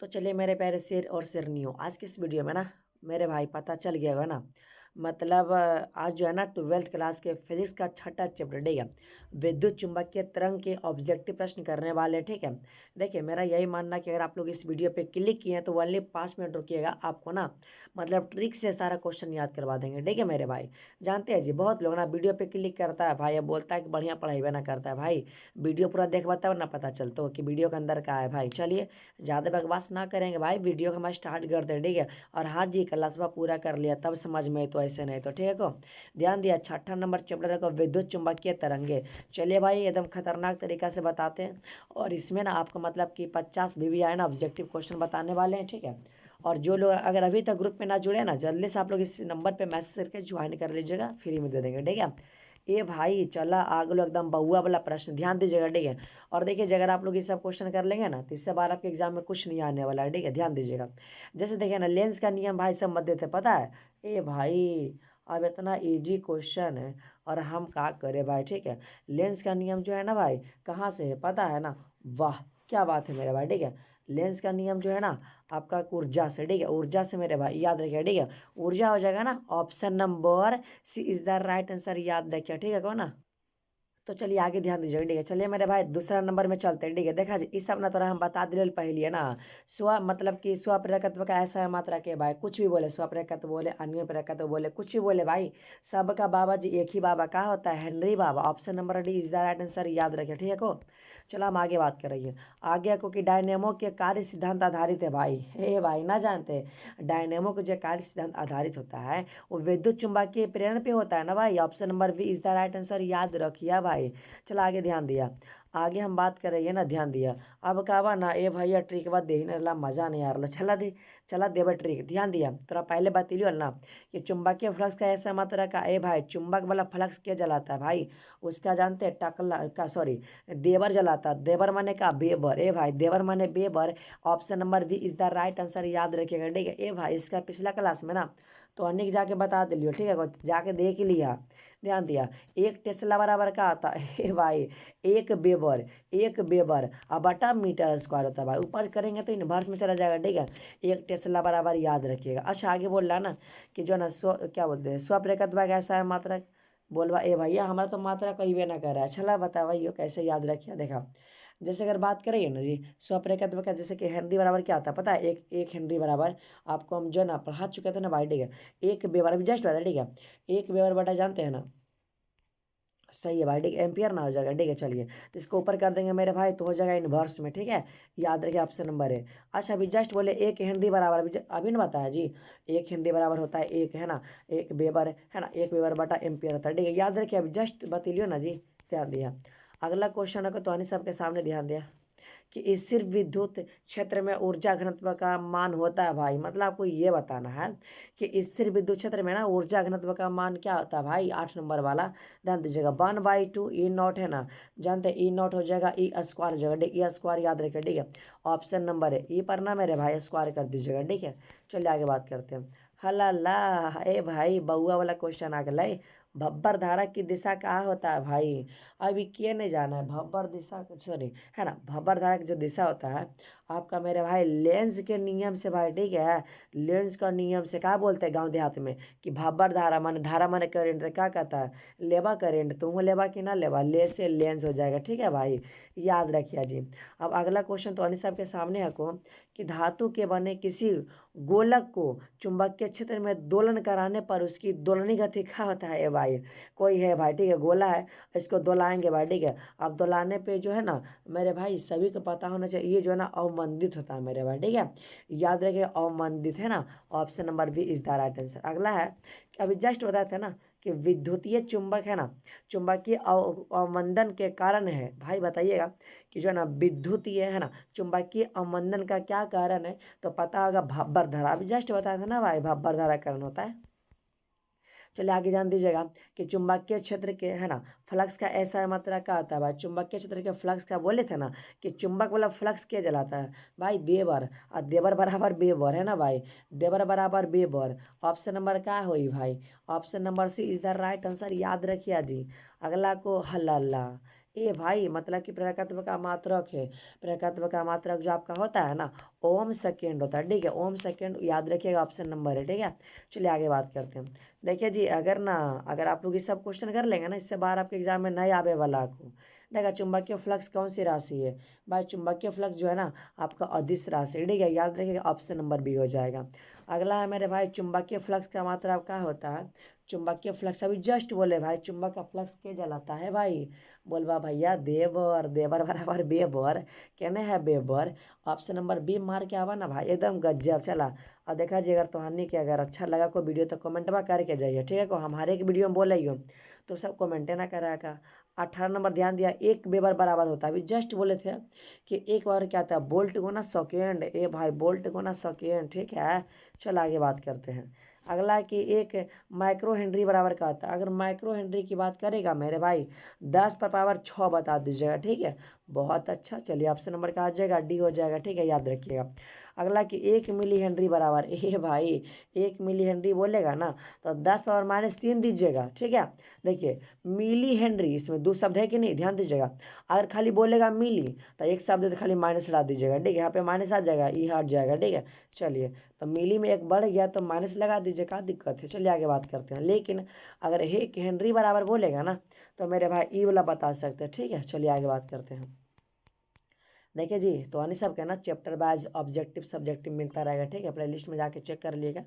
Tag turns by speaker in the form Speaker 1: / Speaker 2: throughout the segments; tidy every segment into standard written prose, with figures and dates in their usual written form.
Speaker 1: तो चलिए मेरे प्यारे शेर और शेरनियों, आज की इस वीडियो में ना मेरे भाई पता चल गया होगा ना। मतलब आज जो है ना 12th क्लास के फिजिक्स का छठा चैप्टर, ठीक है। विद्युत चुंबकीय तरंग के ऑब्जेक्टिव प्रश्न करने वाले हैं, ठीक है। देखिए मेरा यही मानना है कि अगर आप लोग इस वीडियो पे क्लिक किए हैं तो ओनली 5 मिनट रुकिएगा, आपको ना मतलब ट्रिक से सारा क्वेश्चन याद करवा देंगे, ठीक है मेरे भाई। जानते हैं जी, बहुत लोग ना वीडियो पे क्लिक करता है भाई, अब बोलता है कि बढ़िया पढ़ाई ना करता है भाई। वीडियो पूरा देखवा तब ना पता चलता हो कि वीडियो के अंदर का है भाई। चलिए ज़्यादा बकवास ना करेंगे भाई, वीडियो को हम स्टार्ट करते हैं, ठीक है। और हाँ जी, क्लासवा पूरा कर लिया तब समझ में, तो ऐसे नहीं तो ठीक है को ध्यान दिया। छठा नंबर चैप्टर को विद्युत चुंबकीय तरंगे। चलिए भाई एकदम खतरनाक तरीका से बताते हैं, और इसमें ना आपको मतलब कि 50 भी आए ना ऑब्जेक्टिव क्वेश्चन बताने वाले हैं, ठीक है। और जो लोग अगर अभी तक ग्रुप में ना जुड़े ना, जल्दी से आप लोग इस नंबर पे मैसेज करके ज्वाइन कर लीजिएगा, फ्री में दे देंगे, ठीक है। ये भाई चला आग लो एकदम बउआ वाला प्रश्न, ध्यान दीजिएगा, ठीक है। और देखिए अगर आप लोग ये सब क्वेश्चन कर लेंगे ना तो इससे बार आपके एग्जाम में कुछ नहीं आने वाला है, ठीक है, ध्यान दीजिएगा। जैसे देखिए ना, लेंस का नियम भाई सब मत देते, पता है। ए भाई अब इतना इजी क्वेश्चन है और हम क्या करें भाई, ठीक है। लेंस का नियम जो है ना भाई, कहाँ से है पता है ना। वाह क्या बात है मेरे भाई, ठीक है। लेंस का नियम जो है ना आपका ऊर्जा से, ठीक है, ऊर्जा से मेरे भाई याद रखिए, ठीक है। ऊर्जा हो जाएगा ना, option number C is the right answer, याद रखिए, ठीक है, कौन ना। तो चलिए आगे ध्यान दीजिएगा, ठीक है। चलिए मेरे भाई दूसरा नंबर में चलते हैं, ठीक है। देखा जी इस सब ना थोड़ा हम बता दिले पहले है ना। स्व मतलब कि स्व प्रेरकत्व का ऐसा है मात्रा के भाई, कुछ भी बोले, स्व प्रेरकत्व बोले, अन्य प्रेरकत्व बोले, कुछ भी बोले भाई। सबका बाबा जी एक ही बाबा का होता है, Henry Baba. Option number D is the right answer, याद रखिए, ठीक है को। चलो हम आगे बात कर रही है। आगे को कि डायनेमो के कार्य सिद्धांत आधारित है भाई, हे भाई ना जानते। डायनेमो के जो कार्य सिद्धांत आधारित होता है वो विद्युत चुंबकीय प्रेरण पे होता है ना भाई। Option number B is the right answer, याद रखिए भाई। चलो आगे ध्यान दिया, आगे हम बात कर रही है ना, ध्यान दिया। अब कहवा ना ए भैया ट्रिक बात देखने ला मजा नहीं आ रहा, चला दे, चला देवा ट्रिक, ध्यान दिया। तोरा पहले बतलियो ना कि चुंबकीय फ्लक्स का ऐसा मात्रा का ए भाई, चुंबक वाला फ्लक्स क्या जलाता है भाई, उसका जानते हैं टकला का, सॉरी देवर जलाता है। देवर माने का बेबर, ए भाई देवर माने बेबर। Option number B is the right answer, याद रखिएगा, ठीक है। ए भाई इसका पिछला क्लास में ना तो अनिक जाके बता दिलियो, ठीक है, जाके देख ही लिया। ध्यान दिया, एक टेस्ला बराबर का आता है ए भाई, एक बेबर, एक बेबर अब बटा मीटर स्क्वायर होता है भाई। ऊपर करेंगे तो इनवर्स में चला जाएगा, ठीक है। एक टेस्ला बराबर, याद रखिएगा। अच्छा आगे बोल रहा है ना कि जो ना स्व क्या बोलते हैं, स्वप्रेरकत्व कैसा है मात्रक। बोलवा ए भैया हमारा तो मात्रा कहीं भी ना कर रहा है, चला बता भाई कैसे याद रखिए। देखा जैसे अगर बात करेंगे ना जी स्वप्रेरकत्व का, जैसे कि हेनरी बराबर क्या होता है पता है, एक एक हेनरी बराबर आपको हम जो ना पढ़ा चुके थे ना भाई, ठीक है। एक बेबर अभी जस्ट बता, ठीक है। एक बेबर बटा जानते हैं ना, सही है भाई, ठीक है, एम्पियर ना हो जाएगा, ठीक है। चलिए तो इसको ऊपर कर देंगे मेरे भाई तो हो जाएगा इनवर्स में, ठीक है। याद रखिए ऑप्शन नंबर है। अच्छा अभी जस्ट बोले एक हेनरी बराबर, अभी ना बताया जी। एक हेनरी बराबर होता है एक, है ना, एक वेबर है ना, एक वेबर बटा एम्पियर होता है, ठीक है, याद रखिए। अभी जस्ट बतलियो ना जी, ध्यान दिया। अगला क्वेश्चन है तो सबके सामने ध्यान दिया कि स्थिर विद्युत क्षेत्र में ऊर्जा घनत्व का मान होता है भाई। मतलब आपको ये बताना है कि स्थिर विद्युत क्षेत्र में ना ऊर्जा घनत्व का मान क्या होता है भाई, 8 नंबर वाला। ध्यान दीजिएगा, 1/2 ई नॉट है ना, जानते हैं ई नॉट हो जाएगा ई स्क्वायर हो जाएगा, ई स्क्वायर याद रखिए, ठीक है। ऑप्शन नंबर है ई पर ना मेरे भाई स्क्वायर कर दीजिएगा, ठीक है। चलिए आगे बात करते हैं। हला ला, ए भाई बउआ वाला क्वेश्चन आ गया। भब्बर धारा की दिशा क्या होता है भाई, अभी किए नहीं जाना है। भब्बर दिशा सॉरी है ना, भब्बर धारा की जो दिशा होता है आपका मेरे भाई लेंस के नियम से भाई, ठीक है। लेंस का नियम से क्या बोलते हैं गांव देहात में कि भब्बर धारा माने करेंट, तो क्या कहता है लेबा करेंट, तुम लेबा कि ना लेबा, ले से लेंस हो जाएगा, ठीक है भाई, याद रखिए जी। अब अगला क्वेश्चन तो अनिस साहब के सामने है को कि धातु के बने किसी गोलक को चुंबकीय क्षेत्र में दोलन कराने पर उसकी दोलनी गति क्या होता है, ये भाई कोई है भाई, ठीक है, गोला है, इसको दोलाएंगे भाई, ठीक है। अब दोलाने पे जो है ना मेरे भाई सभी को पता होना चाहिए, ये जो है ना अवमंदित होता है मेरे भाई, ठीक है, याद रखिए अवमंदित है ना। Option number B is the right answer. अगला है कि अभी जस्ट बताया था ना कि विद्युतीय चुंबक है ना, चुंबकीय अवमंदन के कारण है भाई, बताइएगा कि जो है ना विद्युतीय है ना चुंबकीय अवमंदन का क्या कारण है, तो पता होगा भब्बर धारा, अभी जस्ट बताया था ना भाई भब्बर धारा कारण होता है। चलिए आगे जान दीजिएगा कि चुंबकीय क्षेत्र के है ना फ्लक्स का ऐसा मात्रा क्या होता है भाई, चुंबकीय क्षेत्र के फ्लक्स का बोले थे ना कि चुंबक वाला फ्लक्स क्या जलाता है भाई, देवर। और देवर बराबर बेबर है ना भाई, देवर बराबर बेबर। ऑप्शन नंबर क्या हुई भाई, option number C is the right answer, याद रखिए जी। अगला को हल्ला, ए भाई मतलब कि प्रेरकत्व का मात्रक है। प्रेरकत्व का मात्रक जो आपका होता है ना, ओम सेकेंड होता है, ठीक है। ओम सेकेंड याद रखिएगा, ऑप्शन नंबर है, ठीक है। चलिए आगे बात करते हैं। देखिए जी, अगर आप लोग ये सब क्वेश्चन कर लेंगे ना, इससे बाहर आपके एग्जाम में नहीं आवे वाला आपको। देखा, चुंबकीय फ्लक्स कौन सी राशि है भाई? चुंबकीय फ्लक्स जो है ना आपका अदिश राशि है, ठीक है। याद रखिएगा, ऑप्शन नंबर बी हो जाएगा। अगला है मेरे भाई, चुंबकीय फ्लक्स का मात्रा क्या होता है? चुंबकीय फ्लक्स अभी जस्ट बोले भाई, चुंबक का फ्लक्स के जलाता है भाई? बोलबा भैया देवर, देवर बराबर बेबर, कहने है बेबर। ऑप्शन नंबर बी मार के आवा ना भाई, एकदम गजब। चला और देखा जी, अगर तोहनी के अगर अच्छा लगा कोई वीडियो तो कमेंट में करके जाइए, ठीक है। को हम हर एक वीडियो में बोले हो तो सब कमेंटे ना करा का। 18 नंबर ध्यान दिया, एक बेबर बराबर होता है, अभी जस्ट बोले थे कि एक बार क्या आता है, बोल्ट गुना सेकेंड। ए भाई बोल्ट गुना सेकेंड, ठीक है। चल आगे बात करते हैं। अगला है कि एक माइक्रो हेनरी बराबर का होता है। अगर माइक्रो हेनरी की बात करेगा मेरे भाई, 10 पर पावर 6 बता दीजिएगा, ठीक है। बहुत अच्छा, चलिए ऑप्शन नंबर का आ जाएगा, डी हो जाएगा, ठीक है, याद रखिएगा। अगला कि 1 मिली हेनरी बराबर, ए भाई 1 मिली हेनरी बोलेगा ना तो 10 पावर -3 दीजिएगा, ठीक है। देखिए, मिली हेनरी, इसमें दो शब्द है कि नहीं, ध्यान दीजिएगा। अगर खाली बोलेगा मिली तो एक शब्द तो खाली माइनस हटा दीजिएगा, ठीक है। यहाँ पे माइनस आ जाएगा, ई हट जाएगा, ठीक है। चलिए, तो मिली में एक बढ़ गया तो माइनस लगा दीजिए, क्या दिक्कत है। चलिए आगे बात करते हैं। लेकिन अगर एक हेनरी बराबर बोलेगा ना तो मेरे भाई ई वाला बता सकते हैं, ठीक है। चलिए आगे बात करते हैं। देखिए जी, तो अन्य सब का ना चैप्टर वाइज ऑब्जेक्टिव सब्जेक्टिव मिलता रहेगा, ठीक है। प्ले लिस्ट में जाके चेक कर लीजिएगा,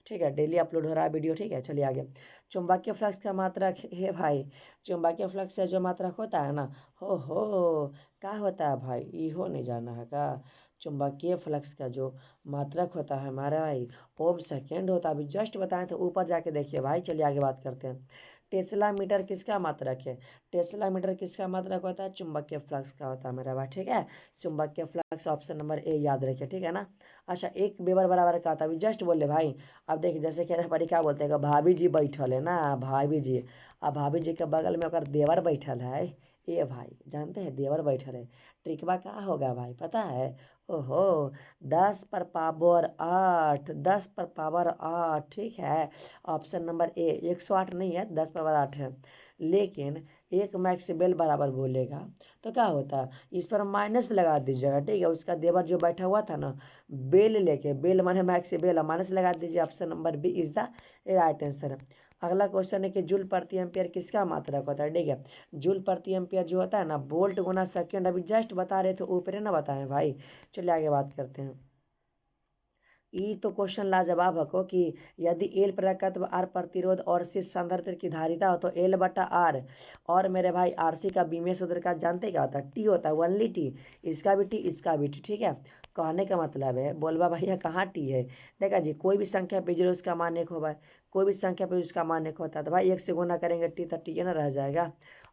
Speaker 1: ठीक है। डेली अपलोड हो रहा है वीडियो, ठीक है। चलिए आगे। चुंबकीय फ्लक्स का मात्रक है भाई, चुंबकीय फ्लक्स से जो मात्रक होता है ना, हो क्या होता है भाई, इहो नहीं जाना है का? चुंबकीय फ्लक्स का जो मात्रक होता है हमारा भाई, ओम सेकेंड होता है, अभी जस्ट बताएं तो ऊपर जाके देखिए भाई। चलिए आगे बात करते हैं। टेस्ला मीटर किसका मात्रक है? टेस्ला मीटर किसका मात्रक होता है? चुंबकीय फ्लक्स का होता है मेरा भाई, ठीक है। चुंबकीय फ्लक्स ऑप्शन नंबर ए याद रखिए, ठीक है ना। अच्छा, एक बेबर बराबर का था, अभी जस्ट बोले भाई। अब देखिए, जैसे कि हमारी क्या बोलते हैं, भाभी जी बैठल है ना, भाभी जी। अब भाभी जी के बगल में अगर देवर बैठल है, ये भाई जानते हैं देवर बैठल है, ट्रिकवा क्या होगा भाई पता है? ओहो, 10 पर पावर 8, 10 पर पावर 8, ठीक है। ऑप्शन नंबर ए, 108 नहीं है, 10 पर पावर 8 है। लेकिन एक मैक्सवेल बराबर बोलेगा तो क्या होता है, इस पर माइनस लगा दीजिएगा, ठीक है। उसका देवर जो बैठा हुआ था ना, बेल लेके, बेल माने मैक्स बेल, माइनस लगा दीजिए। Option number B is the right answer. अगला क्वेश्चन है कि जूल प्रति एम्पियर किसका मात्रक होता है, ठीक है। जूल प्रति एम्पियर जो होता है ना, वोल्ट गुना सेकेंड, अभी जस्ट बता रहे थे ऊपर ना बताएं भाई। चलिए आगे बात करते हैं। ई तो क्वेश्चन लाजवाब हको कि यदि एल प्रकत्व आर प्रतिरोध और सी संधारित्र की धारिता हो तो एल बटा आर, और मेरे भाई आर सी का बीमे सूत्र का जानते क्या होता है? टी होता है, ओनली टी। इसका भी टी, इसका भी टी, ठीक है। कहने का मतलब है, बोलबा भैया कहाँ टी है? देखा जी, कोई भी संख्या पे जीरो उसका मान एक होगा, कोई भी संख्या पे उसका मान एक होता है, तो भाई एक से गुना करेंगे टी तो टी ना रह जाएगा।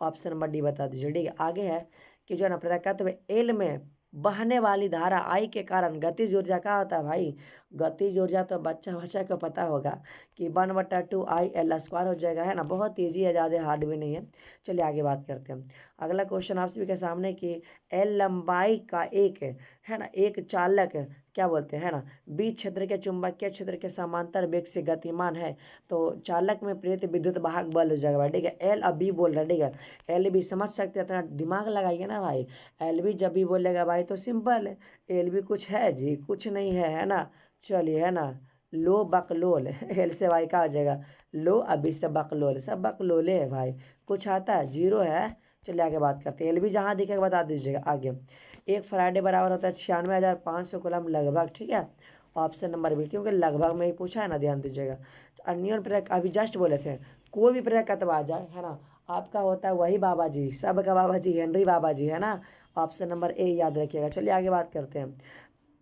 Speaker 1: ऑप्शन नंबर डी बता दीजिए, ठीक है। आगे है कि जो है ना प्रकत्व एल में बहने वाली धारा आई के कारण गतिज ऊर्जा क्या होता है भाई? गतिज ऊर्जा तो बच्चा बच्चा को पता होगा कि 1/2 I L² हो जाएगा, है ना। बहुत ईजी है, ज़्यादा हार्ड भी नहीं है। चलिए आगे बात करते हैं। अगला क्वेश्चन आप सभी के सामने कि एल लंबाई का एक, है ना, एक चालक क्या बोलते हैं, है ना, बी क्षेत्र के चुंबकीय क्षेत्र के समांतर वेग से गतिमान है तो चालक में प्रेरित विद्युत वाहक बल हो जाएगा भाई, ठीक है। एल अब बी बोल रहा है, ठीक है। एल बी समझ सकते हैं, इतना दिमाग लगाइए ना भाई। एल बी जब भी बोलेगा भाई तो सिंपल है, एल बी कुछ है जी, कुछ नहीं है ना। चलिए, है ना, लो बकलोल एल से भाई का हो जाएगा लो, अभी से बकलोल, सब बकलोले है भाई, कुछ आता है, जीरो है। चलिए आगे बात करते हैं। एल बी जहाँ दिखेगा बता दीजिएगा आगे। एक फराडे बराबर होता है 96,500 कूलम लगभग, ठीक है। ऑप्शन नंबर बी, क्योंकि लगभग में ही पूछा है ना, ध्यान दीजिएगा। अन्य प्रकार अभी जस्ट बोले थे, कोई भी प्रकार कतवा आ जाए, है ना, आपका होता है वही बाबा जी, सबका बाबा जी हेनरी बाबा जी, है ना। ऑप्शन नंबर ए याद रखिएगा। चलिए आगे बात करते हैं।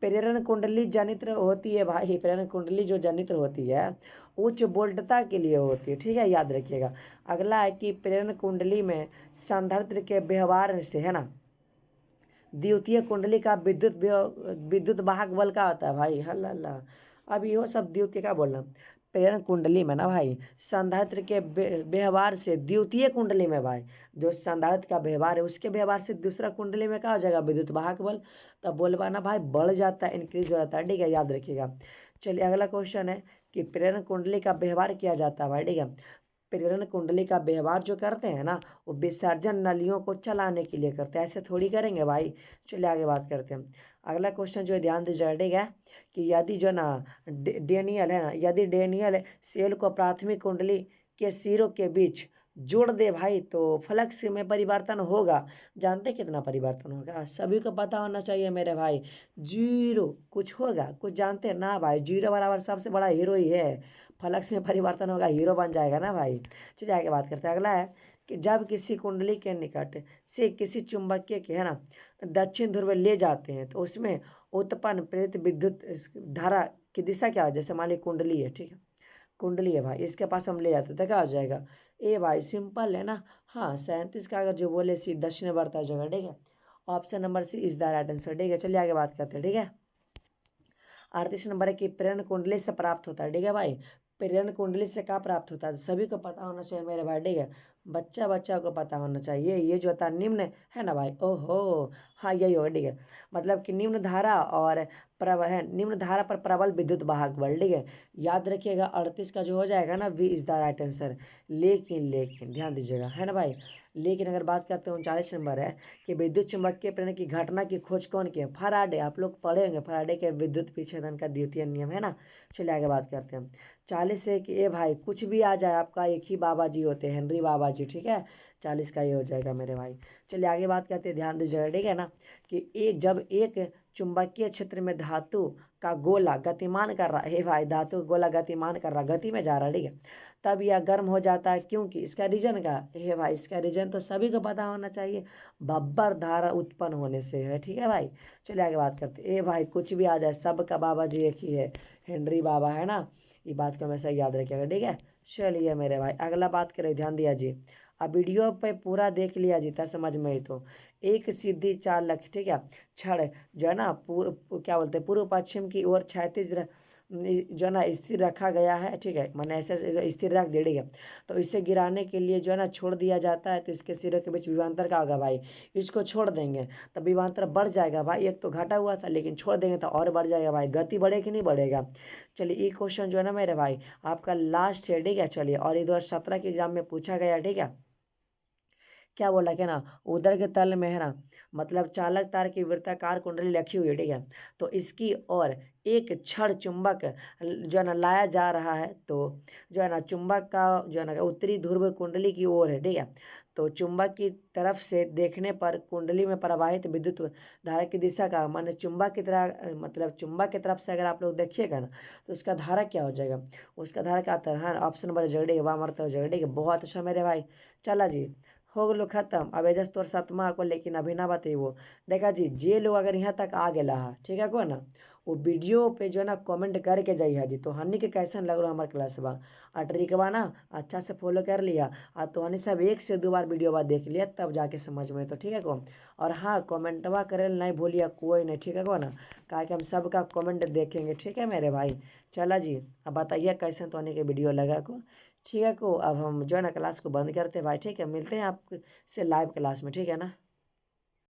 Speaker 1: प्रेरण कुंडली जनित्र होती है भाई, प्रेरण कुंडली जो जनित्र होती है उच्च वोल्टता के लिए होती है, ठीक है, याद रखिएगा। अगला है कि प्रेरण कुंडली में संधारित्र के व्यवहार से, है ना, द्वितीय कुंडली का विद्युत वाहक बल का होता है भाई, हल्ला। अब यो सब द्वितीय का बोलना, प्रेरण कुंडली में ना भाई संधारित्र के व्यवहार से, द्वितीय कुंडली में भाई जो संधारित्र का व्यवहार है उसके व्यवहार से दूसरा कुंडली में क्या हो जाएगा? विद्युत वाहक बल। तब बोलबा ना भाई बढ़ जाता है, इंक्रीज हो जाता है, ठीक है, याद रखिएगा। चलिए अगला क्वेश्चन है कि प्रेरण कुंडली का व्यवहार किया जाता है भाई, ठीक है। प्रेरण कुंडली का व्यवहार जो करते हैं ना, वो विसर्जन नलियों को चलाने के लिए करते हैं, ऐसे थोड़ी करेंगे भाई। चलिए आगे बात करते हैं। अगला क्वेश्चन जो है ध्यान दीजिएगा, ठीक है, कि यदि जो ना डेनियल है ना, यदि डेनियल सेल को प्राथमिक कुंडली के सिरों के बीच जोड़ दे भाई, तो फ्लक्स में परिवर्तन होगा। जानते कितना परिवर्तन होगा? सभी को पता होना चाहिए मेरे भाई। जीरो। कुछ होगा? कुछ जानते हैं ना भाई? जीरो बराबर सबसे बड़ा हीरो ही है। फ्लक्स में परिवर्तन होगा, हीरो बन जाएगा ना भाई। चलिए आगे बात करते हैं। अगला है कि जब किसी कुंडली के निकट से किसी चुंबकीय के है ना दक्षिण ध्रुव ले जाते हैं, तो उसमें उत्पन्न प्रेरित विद्युत धारा की दिशा क्या है? जैसे मान ली कुंडली है, ठीक है, कुंडली है भाई, इसके पास हम ले जाते हैं तो क्या हो जाएगा? ए भाई सिंपल है ना। हाँ, 37 का अगर जो बोले सी दक्षिण बढ़ता जाएगा, ठीक है। Option number C is the right answer, ठीक है। चलिए आगे बात करते हैं, ठीक है। 38 नंबर है कि प्रेरण कुंडली से प्राप्त होता है, ठीक है भाई। प्रेरण कुंडली से क्या प्राप्त होता है? सभी को पता होना चाहिए मेरे भाई, ठीक है। बच्चा बच्चा को पता होना चाहिए। ये जो होता है निम्न है ना भाई, ओहो, हाँ यही होगा, ठीक है। मतलब कि निम्न धारा और प्रबल है, निम्न धारा पर प्रबल विद्युत वाहक बल, ठीक है। याद रखिएगा 38 का जो हो जाएगा ना, B is the right answer. लेकिन ध्यान दीजिएगा, है ना भाई। लेकिन अगर बात करते हैं 39 नंबर है कि विद्युत चुम्बकीय प्रेरण की घटना की खोज कौन की है? फराडे। आप लोग पढ़े होंगे फराडे के विद्युत विच्छेदन का द्वितीय नियम, है ना। चलिए आगे बात करते हैं। 40 है कि ए भाई कुछ भी आ जाए, आपका एक ही बाबा जी होते हैं, हेनरी बाबा जी, ठीक है। 40 का ये हो जाएगा मेरे भाई। चलिए आगे बात करते हैं, ध्यान दीजिएगा, ठीक है ना, कि एक जब एक चुंबकीय क्षेत्र में धातु का गोला गतिमान कर रहा है भाई, धातु का गोला गतिमान कर रहा, गति में जा रहा है, ठीक है, तब यह गर्म हो जाता है। क्योंकि इसका रीजन का है भाई, इसका रीजन तो सभी को पता होना चाहिए, बब्बर धारा उत्पन्न होने से है, ठीक है भाई। चलिए आगे बात करते हैं। ए भाई कुछ भी आ जाए, सबका बाबा जी एक ही है, हेनरी बाबा, है ना। ये बात को हमेशा याद रखिएगा, ठीक है। चलिए मेरे भाई अगला बात करें, ध्यान दिया जी। अब वीडियो पे पूरा देख लिया जीता समझ में ही तो। एक सीधी चार लख, ठीक है, छड़ जो है ना क्या बोलते हैं, पूर्व पश्चिम की ओर 36 जो है ना स्थिर रखा गया है, ठीक है, मैंने ऐसे स्थिर रख दिया, ठीक है। तो इसे गिराने के लिए जो है ना छोड़ दिया जाता है, तो इसके सिरों के बीच विभवांतर का होगा भाई। इसको छोड़ देंगे तो विभवांतर बढ़ जाएगा भाई, एक तो घटा हुआ था, लेकिन छोड़ देंगे तो और बढ़ जाएगा भाई। गति बढ़े कि नहीं बढ़ेगा? चलिए ये क्वेश्चन जो है ना मेरे भाई आपका लास्ट है, ठीक है। चलिए, और ये 2017 के एग्जाम में पूछा गया, ठीक है। क्या बोला क्या ना, उधर के तल में है ना, मतलब चालक तार की वृत्ताकार कुंडली रखी हुई है, ठीक है। तो इसकी ओर एक क्षण चुंबक जो है ना लाया जा रहा है, तो जो है ना चुंबक का जो है ना उत्तरी ध्रुव कुंडली की ओर है, ठीक है। तो चुंबक की तरफ से देखने पर कुंडली में प्रवाहित विद्युत धारा की दिशा का माने चुंबक की तरह, मतलब चुंबक की तरफ से अगर आप लोग देखिएगा ना, तो उसका धारा क्या हो जाएगा? उसका धारा क्या आता है? हाँ, ऑप्शन नंबर जगड़े वाह मरते हो जगड़े, बहुत अच्छा मेरे भाई। चला जी, हो गलो खत्म। अब एजस तोर सतमा को, लेकिन अभी ना बतेबो। देखा जी, जे लोग अगर यहाँ तक आ गेला है, ठीक है को ना, वो वीडियो पे जो है ना कमेंट करके जाइए जी, तो हनी के कैसन लग रहा हमारे क्लास बा। आ ट्रिकबा ना अच्छा से फॉलो कर लिया, आ तो हनी सब 1 से 2 बार वीडियो बाद देख लिया, तब जाके समझ में, तो ठीक है को। और हाँ, कमेंटवा करे नहीं भूलिए कोई नहीं, ठीक है को ना, कहा कि हम सबका कमेंट देखेंगे, ठीक है मेरे भाई। चला जी, अब बताइए कैसे तो हनी के वीडियो लगा को। ठीक है को, अब हम जो है ना क्लास को बंद करते हैं भाई, ठीक है, मिलते हैं आपसे लाइव क्लास में, ठीक है ना।